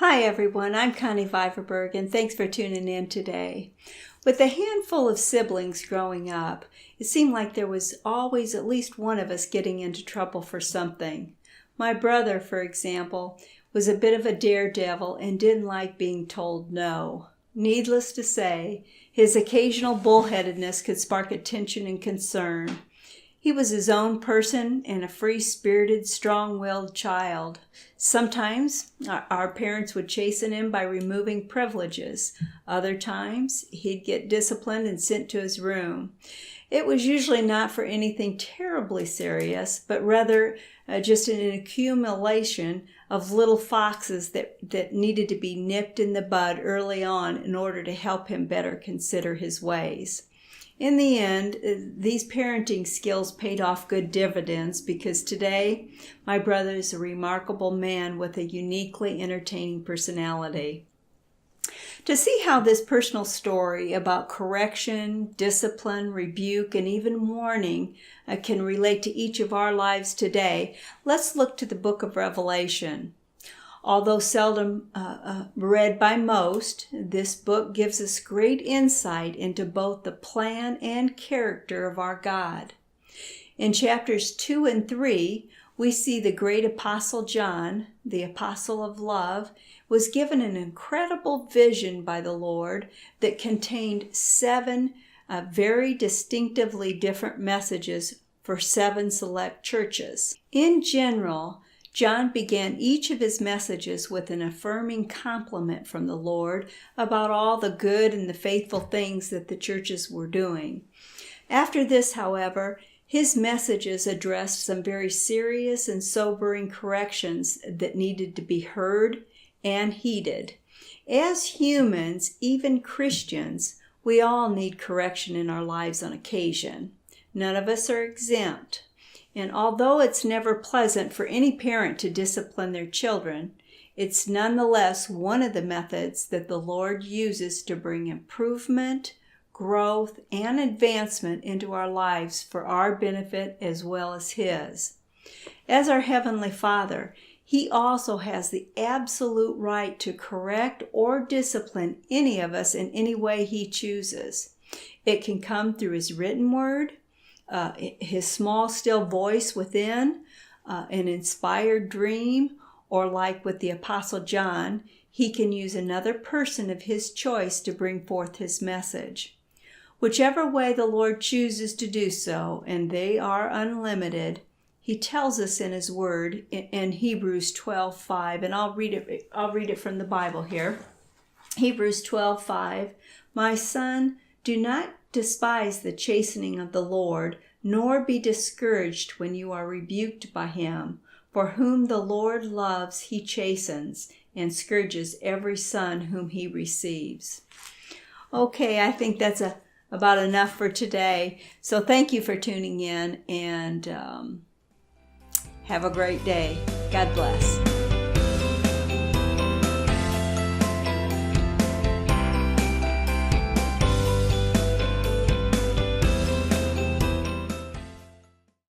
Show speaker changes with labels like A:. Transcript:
A: Hi everyone, I'm Connie Viverberg and thanks for tuning in today. With a handful of siblings growing up, it seemed like there was always at least one of us getting into trouble for something. My brother, for example, was a bit of a daredevil and didn't like being told no. Needless to say, his occasional bullheadedness could spark attention and concern. He was his own person and a free-spirited, strong-willed child. Sometimes our parents would chasten him by removing privileges. Other times he'd get disciplined and sent to his room. It was usually not for anything terribly serious, but rather just an accumulation of little foxes that needed to be nipped in the bud early on in order to help him better consider his ways. In the end, these parenting skills paid off good dividends because today my brother is a remarkable man with a uniquely entertaining personality. To see how this personal story about correction, discipline, rebuke, and even warning can relate to each of our lives today, let's look to the book of Revelation. Although seldom read by most, this book gives us great insight into both the plan and character of our God. In chapters 2 and 3, we see the great apostle John, the apostle of love, was given an incredible vision by the Lord that contained 7 very distinctively different messages for 7 select churches. In general, John began each of his messages with an affirming compliment from the Lord about all the good and the faithful things that the churches were doing. After this, however, his messages addressed some very serious and sobering corrections that needed to be heard and heeded. As humans, even Christians, we all need correction in our lives on occasion. None of us are exempt. And although it's never pleasant for any parent to discipline their children, it's nonetheless one of the methods that the Lord uses to bring improvement, growth, and advancement into our lives for our benefit as well as His. As our Heavenly Father, He also has the absolute right to correct or discipline any of us in any way He chooses. It can come through His written word, His small, still voice within, an inspired dream, or like with the Apostle John, He can use another person of His choice to bring forth His message. Whichever way the Lord chooses to do so, and they are unlimited, He tells us in His Word in Hebrews 12:5, and I'll read it from the Bible here. Hebrews 12:5, "My son, do not despise the chastening of the Lord, nor be discouraged when you are rebuked by Him. For whom the Lord loves, He chastens, and scourges every son whom He receives." Okay, I think that's about enough for today. So thank you for tuning in, and have a great day. God bless.